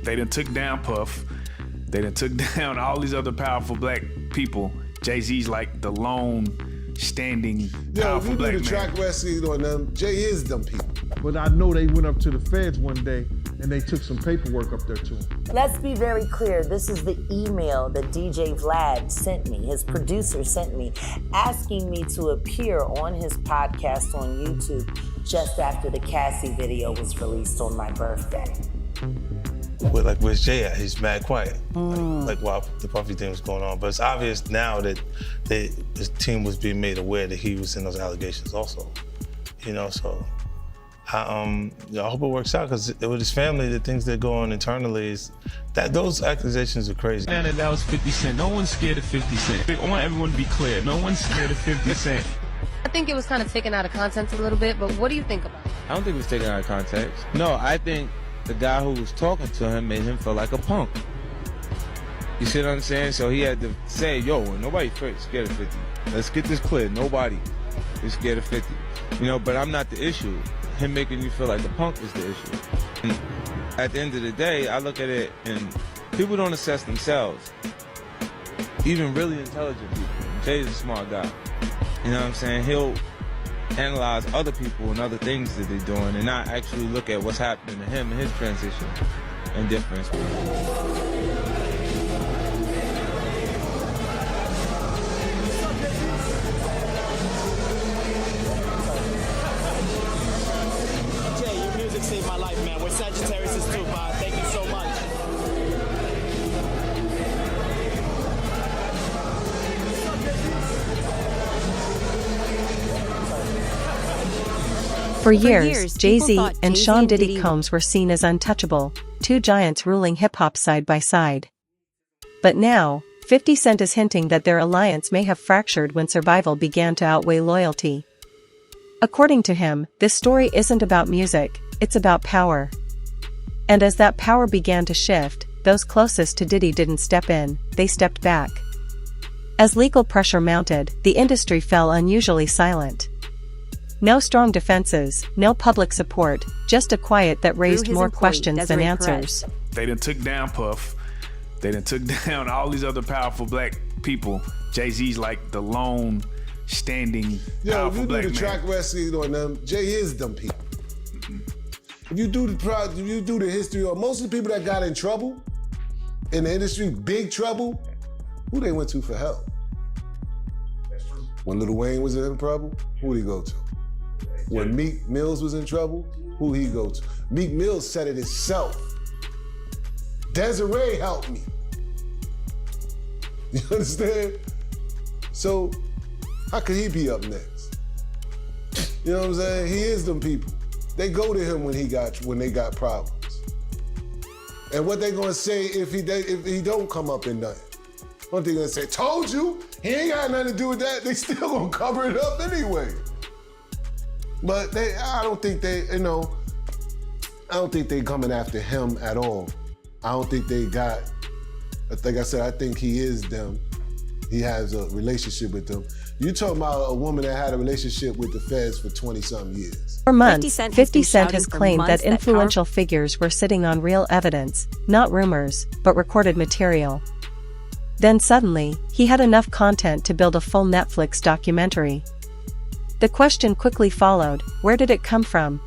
They done took down Puff. They done took down all these other powerful black people. Jay-Z's like the lone standing powerful black man. You do the track wrestling on them. Jay is them people. But I know they went up to the feds one day and they took some paperwork up there to him. Let's be very clear. This is the email that DJ Vlad sent me, his producer sent me, asking me to appear on his podcast on YouTube just after the Cassie video was released on my birthday. But like, where's Jay at? He's mad quiet. Like while the Puffy thing was going on. But it's obvious now that his team was being made aware that he was in those allegations also. You know, so I hope it works out, because with his family, the things that go on internally is that those accusations are crazy. And that was 50 Cent. No one's scared of 50 Cent. I want everyone to be clear. No one's scared of 50 Cent. I think it was kind of taken out of context a little bit, but what do you think about it? I don't think it was taken out of context. No, I think the guy who was talking to him made him feel like a punk. You see what I'm saying? So he had to say, yo, nobody scared of 50. Let's get this clear. Nobody is scared of 50. You know, but I'm not the issue. Him making you feel like the punk is the issue. And at the end of the day, I look at it and people don't assess themselves. Even really intelligent people. Jay's a smart guy. You know what I'm saying? He'll analyze other people and other things that they're doing and not actually look at what's happening to him and his transition and difference. Jay, your music saved my life, man. We're Sagittarius too, Bob. Thank you so much. For years, Jay-Z and Sean Diddy Combs were seen as untouchable, two giants ruling hip-hop side by side. But now, 50 Cent is hinting that their alliance may have fractured when survival began to outweigh loyalty. According to him, this story isn't about music, it's about power. And as that power began to shift, those closest to Diddy didn't step in, they stepped back. As legal pressure mounted, the industry fell unusually silent. No strong defenses, no public support, just a quiet that raised more questions than answers. They done took down Puff. They done took down all these other powerful black people. Jay-Z's like the lone standing powerful black man. You do the track wrestling on them. Jay is them people. If you do the history of most of the people that got in trouble in the industry, big trouble, who they went to for help? When Lil Wayne was in trouble, who did he go to? When Meek Mills was in trouble, who he go to? Meek Mills said it himself. Desiree helped me. You understand? So how could he be up next? You know what I'm saying? He is them people. They go to him when they got problems. And what they gonna say if he don't come up in nothing? What they gonna say? Told you, he ain't got nothing to do with that. They still gonna cover it up anyway. But I don't think they coming after him at all. I don't think they got, like I said, I think he is them. He has a relationship with them. You talking about a woman that had a relationship with the feds for 20-something years. For months, 50 Cent has claimed that influential figures were sitting on real evidence, not rumors, but recorded material. Then suddenly, he had enough content to build a full Netflix documentary. The question quickly followed, where did it come from?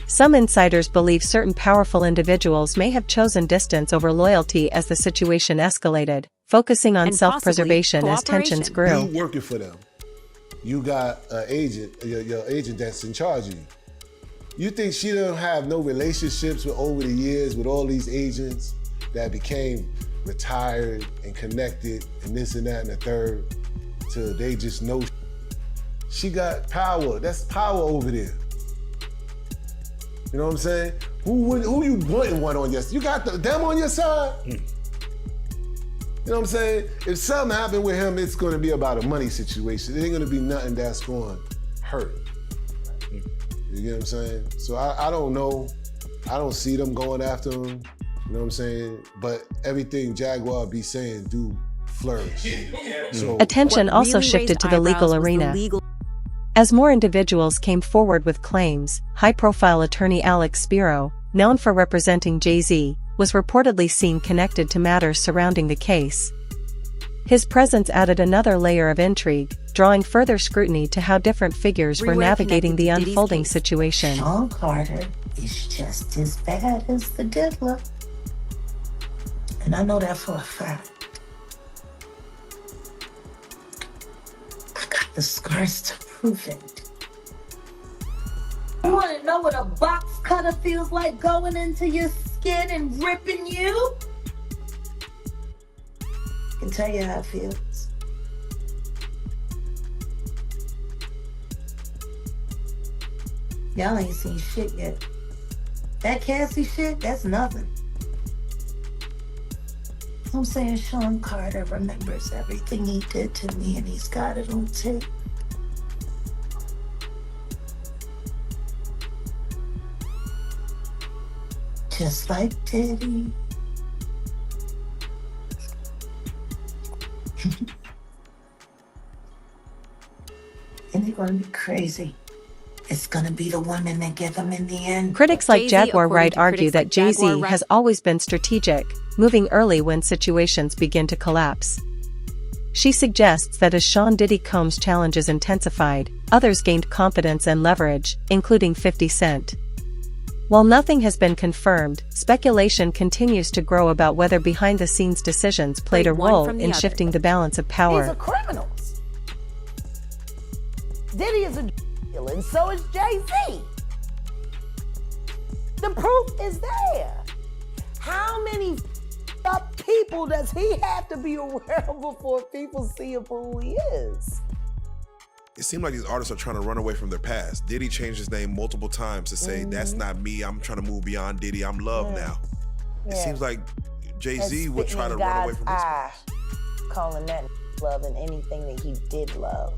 Some insiders believe certain powerful individuals may have chosen distance over loyalty as the situation escalated, focusing on self-preservation as tensions grew. You working for them. You got an agent, your agent that's in charge of you. You think she don't have no relationships with over the years with all these agents that became retired and connected and this and that and the third till they just know she got power. That's power over there. You know what I'm saying? Who you wanting one on your side? You got them on your side? You know what I'm saying? If something happened with him, it's gonna be about a money situation. It ain't gonna be nothing that's going to hurt. You get what I'm saying? So I don't know. I don't see them going after him. You know what I'm saying? But everything Jaguar be saying do flourish. So, attention also shifted to the legal arena. As more individuals came forward with claims, high-profile attorney Alex Spiro, known for representing Jay-Z, was reportedly seen connected to matters surrounding the case. His presence added another layer of intrigue, drawing further scrutiny to how different figures were navigating the unfolding situation. Sean Carter is just as bad as the diddler. And I know that for a fact. I got the scars to prove it. You want to know what a box cutter feels like going into your skin and ripping you? I can tell you how it feels. Y'all ain't seen shit yet. That Cassie shit, that's nothing. I'm saying Sean Carter remembers everything he did to me and he's got it on tape. Just like Diddy. And they're gonna be crazy. It's gonna be the women that give them in the end. Critics like Jaguar Wright argue that Jay-Z has always been strategic, moving early when situations begin to collapse. She suggests that as Sean Diddy Combs' challenges intensified, others gained confidence and leverage, including 50 Cent. While nothing has been confirmed, speculation continues to grow about whether behind-the-scenes decisions played a role in shifting the balance of power. These are criminals. Diddy is a deal, and so is Jay-Z. The proof is there. How many up people does he have to be aware of before people see him for who he is? It seems like these artists are trying to run away from their past. Diddy changed his name multiple times to say, that's not me, I'm trying to move beyond Diddy, I'm Love now. It seems like Jay-Z would try to run away from his past. Calling that love and anything that he did love.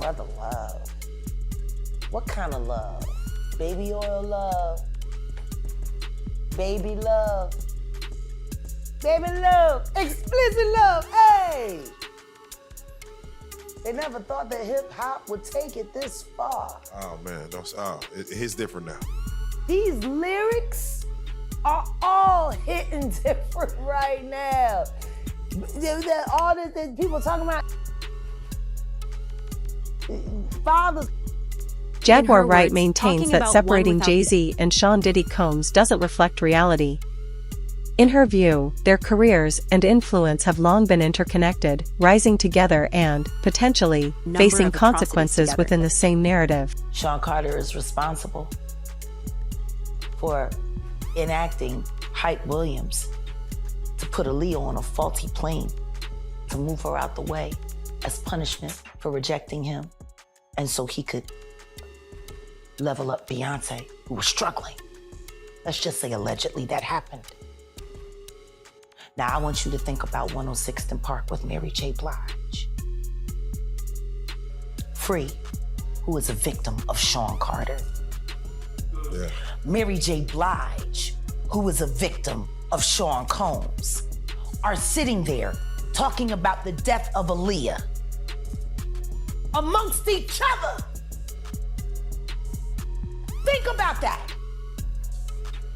Brother love. What kind of love? Baby oil love? Baby love? Baby love? Explicit love, hey! They never thought that hip hop would take it this far. Oh man, it's different now. These lyrics are all hitting different right now. All that people talking about fathers. Jaguar Wright maintains that separating Jay-Z and Sean Diddy Combs doesn't reflect reality. In her view, their careers and influence have long been interconnected, rising together and, potentially, facing consequences within the same narrative. Sean Carter is responsible for enacting Hype Williams to put Aaliyah on a faulty plane to move her out the way as punishment for rejecting him, and so he could level up Beyonce, who was struggling. Let's just say allegedly that happened. Now I want you to think about 106th and Park with Mary J. Blige. Free, who is a victim of Sean Carter. Yeah. Mary J. Blige, who is a victim of Sean Combs, are sitting there talking about the death of Aaliyah amongst each other. Think about that.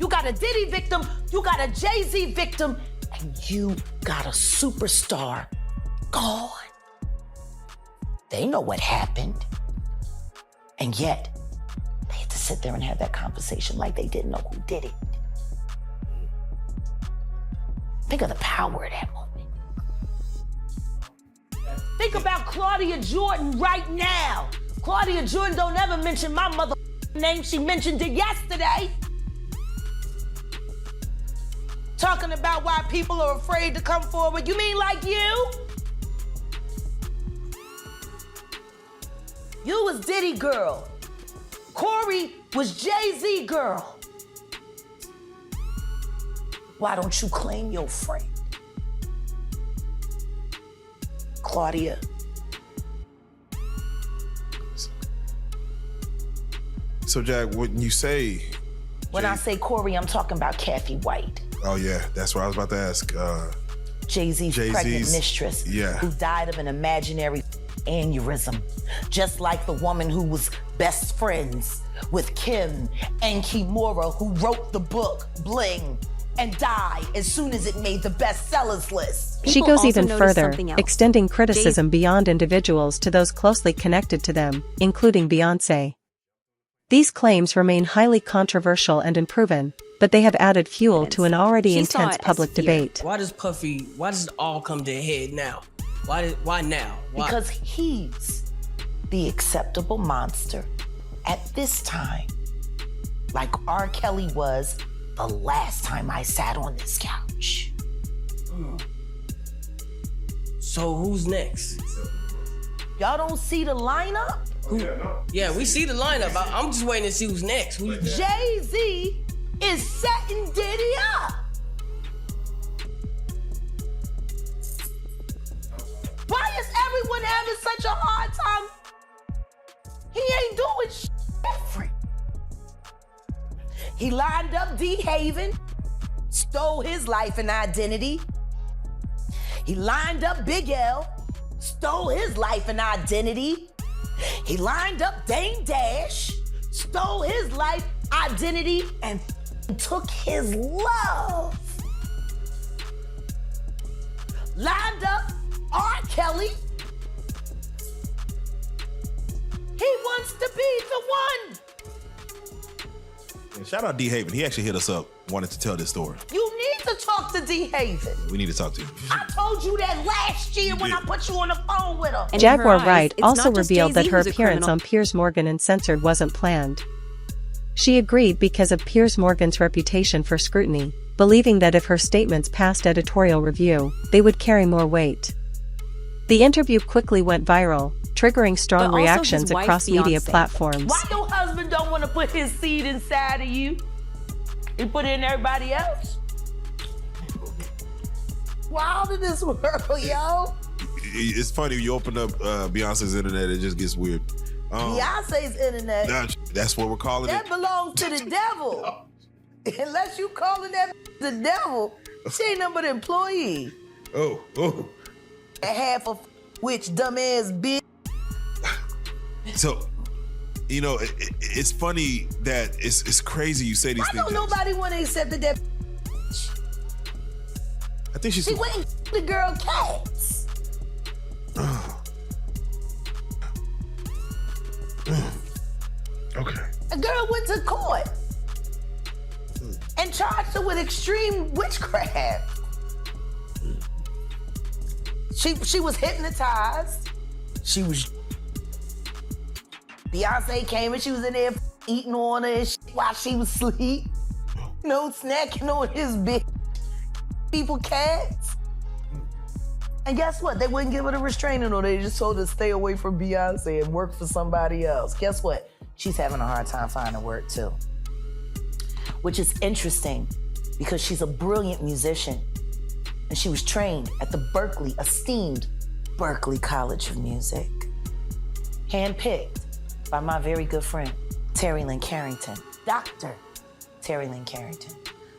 You got a Diddy victim, you got a Jay-Z victim, and you got a superstar gone. They know what happened. And yet, they had to sit there and have that conversation like they didn't know who did it. Think of the power of that moment. Think about Claudia Jordan right now. Claudia Jordan don't ever mention my mother name. She mentioned it yesterday. Talking about why people are afraid to come forward. You mean like you? You was Diddy girl. Corey was Jay-Z girl. Why don't you claim your friend? Claudia. So Jack, when you say... When I say Corey, I'm talking about Kathy White. Oh yeah, that's what I was about to ask. Jay-Z's pregnant mistress, yeah, who died of an imaginary aneurysm, just like the woman who was best friends with Kim and Kimura, who wrote the book Bling and died as soon as it made the bestsellers list. She goes even further, extending criticism beyond individuals to those closely connected to them, including Beyoncé. These claims remain highly controversial and unproven, but they have added fuel to an already intense public debate. Why does it all come to a head now? Why now? Why? Because he's the acceptable monster at this time, like R. Kelly was the last time I sat on this couch. So who's next? Y'all don't see the lineup? Yeah, we see the lineup. I'm just waiting to see who's next. Jay-Z is setting Diddy up. Why is everyone having such a hard time? He ain't doing shit different. He lined up D. Haven, stole his life and identity. He lined up Big L, stole his life and identity. He lined up Dame Dash, stole his life, identity, and took his love. Lined up R. Kelly. He wants to be the one. And shout out D. Haven. He actually hit us up, wanted to tell this story. You need to talk to D. Haven. We need to talk to him. I told you that last year when I put you on the phone with her. Jaguar Wright also revealed that her appearance on Piers Morgan Uncensored wasn't planned. She agreed because of Piers Morgan's reputation for scrutiny, believing that if her statements passed editorial review, they would carry more weight. The interview quickly went viral, triggering strong reactions across media platforms. Why your husband don't want to put his seed inside of you? He put it in everybody else? Wild in this world, yo. It's funny, you open up Beyonce's internet, it just gets weird. Beyonce's internet. That's what we're calling that it. That belongs to the devil. Unless you calling that the devil, she ain't nothing but an employee. Oh. And half of which dumbass bitch. So, you know, it's funny that it's crazy you say these things. Why don't nobody want to accept that? I think she went and the girl cats. Okay. A girl went to court and charged her with extreme witchcraft. She was hypnotized. Beyonce came and she was in there eating on her while she was asleep. Snacking on his big people cats. And guess what? They wouldn't give her the restraining order. They just told her to stay away from Beyonce and work for somebody else. Guess what? She's having a hard time finding work too. Which is interesting because she's a brilliant musician. And she was trained at the esteemed Berklee College of Music. Handpicked by my very good friend, Terry Lynn Carrington, Dr. Terry Lynn Carrington,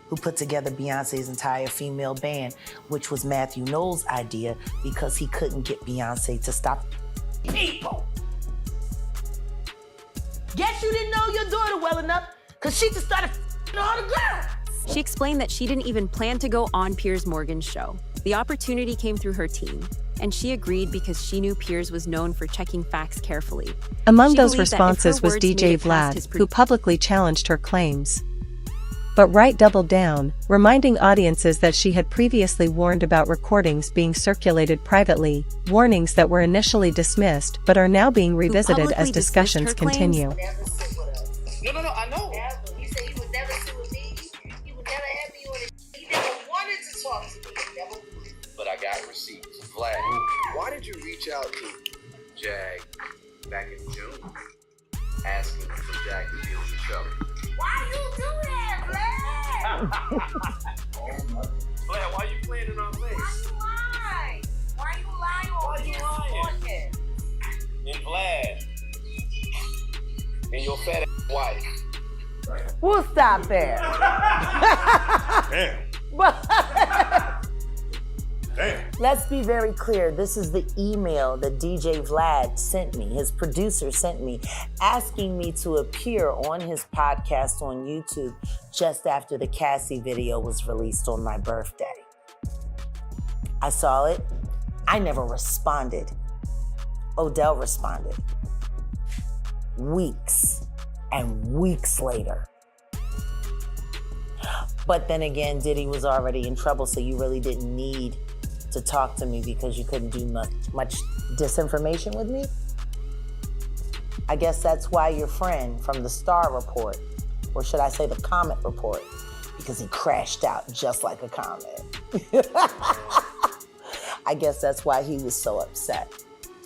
who put together Beyonce's entire female band, which was Matthew Knowles' idea because he couldn't get Beyonce to stop people. Guess you didn't know your daughter well enough because she just started all the girls. She explained that she didn't even plan to go on Piers Morgan's show. The opportunity came through her team, and she agreed because she knew Piers was known for checking facts carefully. Among those responses was DJ Vlad, who publicly challenged her claims. But Wright doubled down, reminding audiences that she had previously warned about recordings being circulated privately, warnings that were initially dismissed but are now being revisited as discussions continue. No, I know. He said he would never sit with me. He would never have me on it. He never wanted to talk to me. He never would. But I got receipts. Vlad, why did you reach out to Jag back in June asking for Jag to deal with each other? Why you do that, Vlad? Vlad, why you playing in our face? Why you lying on this podcast? And Vlad, and your fat wife. We'll stop there. Damn. Damn. Let's be very clear. This is the email that DJ Vlad sent me, his producer sent me, asking me to appear on his podcast on YouTube just after the Cassie video was released on my birthday. I saw it. I never responded. Odell responded. Weeks and weeks later. But then again, Diddy was already in trouble, so you really didn't need to talk to me because you couldn't do much disinformation with me. I guess that's why your friend from the Star Report, or should I say the Comet Report, because he crashed out just like a comet. I guess that's why he was so upset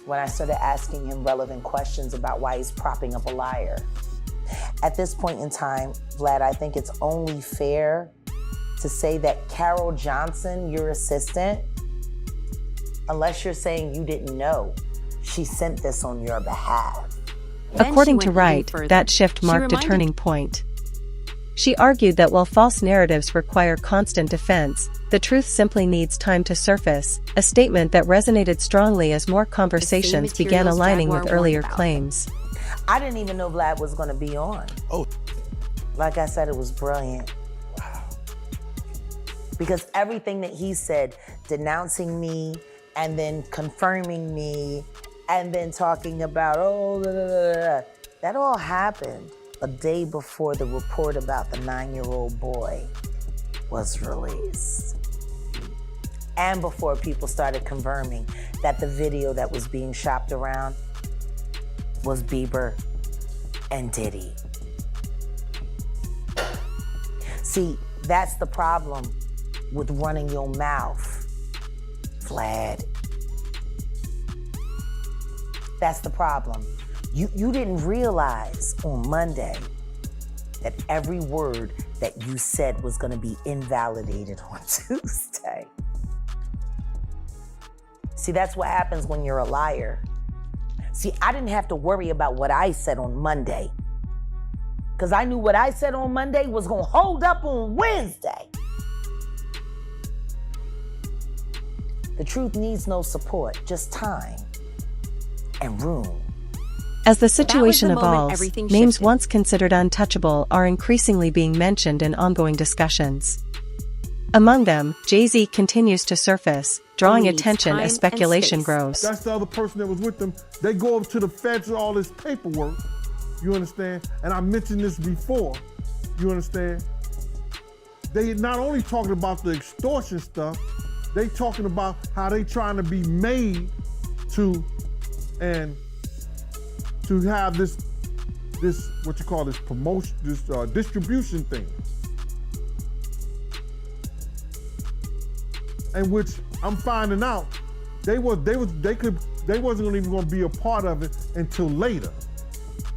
when I started asking him relevant questions about why he's propping up a liar. At this point in time, Vlad, I think it's only fair to say that Carol Johnson, your assistant, unless you're saying you didn't know, she sent this on your behalf. According to Wright, that shift marked a turning point. She argued that while false narratives require constant defense, the truth simply needs time to surface, a statement that resonated strongly as more conversations began aligning with earlier claims. I didn't even know Vlad was going to be on. Oh. Like I said, it was brilliant. Wow. Because everything that he said, denouncing me, and then confirming me, and then talking about, that all happened a day before the report about the 9-year-old boy was released. And before people started confirming that the video that was being shopped around was Bieber and Diddy. See, that's the problem with running your mouth, Vlad. That's the problem. You didn't realize on Monday that every word that you said was going to be invalidated on Tuesday. See, that's what happens when you're a liar. See, I didn't have to worry about what I said on Monday, because I knew what I said on Monday was going to hold up on Wednesday. The truth needs no support, just time and room. As the situation evolves, names once considered untouchable are increasingly being mentioned in ongoing discussions. Among them, Jay-Z continues to surface, drawing attention as speculation grows. That's the other person that was with them. They go up to the feds with all this paperwork, you understand? And I mentioned this before, you understand? They not only talking about the extortion stuff, they talking about how they trying to be made to have this what you call this promotion, this distribution thing. And which I'm finding out they wasn't even gonna be a part of it until later.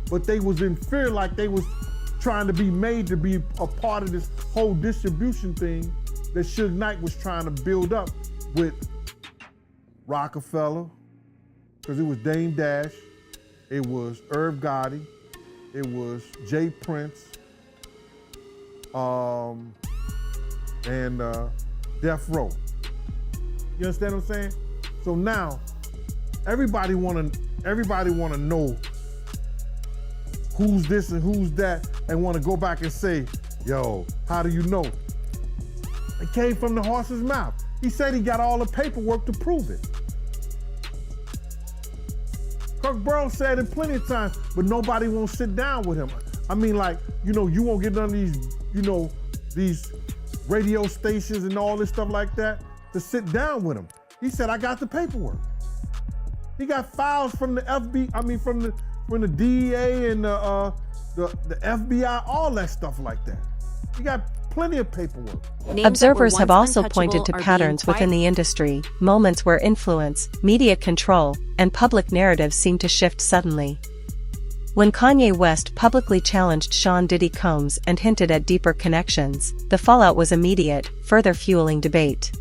But they was in fear, like they was trying to be made to be a part of this whole distribution thing that Suge Knight was trying to build up with Rockefeller, because it was Dame Dash, it was Irv Gotti, it was Jay Prince, and Death Row. You understand what I'm saying? So now, everybody wanna know who's this and who's that, and wanna go back and say, yo, how do you know? It came from the horse's mouth. He said he got all the paperwork to prove it. Kirk Burrow said it plenty of times, but nobody won't sit down with him. I mean, like, you won't get none of these, these radio stations and all this stuff like that to sit down with him. He said, I got the paperwork. He got files from the from the DEA and the FBI, all that stuff like that. He got plenty of paperwork. Observers have also pointed to patterns within the industry, moments where influence, media control, and public narratives seem to shift suddenly. When Kanye West publicly challenged Sean Diddy Combs and hinted at deeper connections, the fallout was immediate, further fueling debate.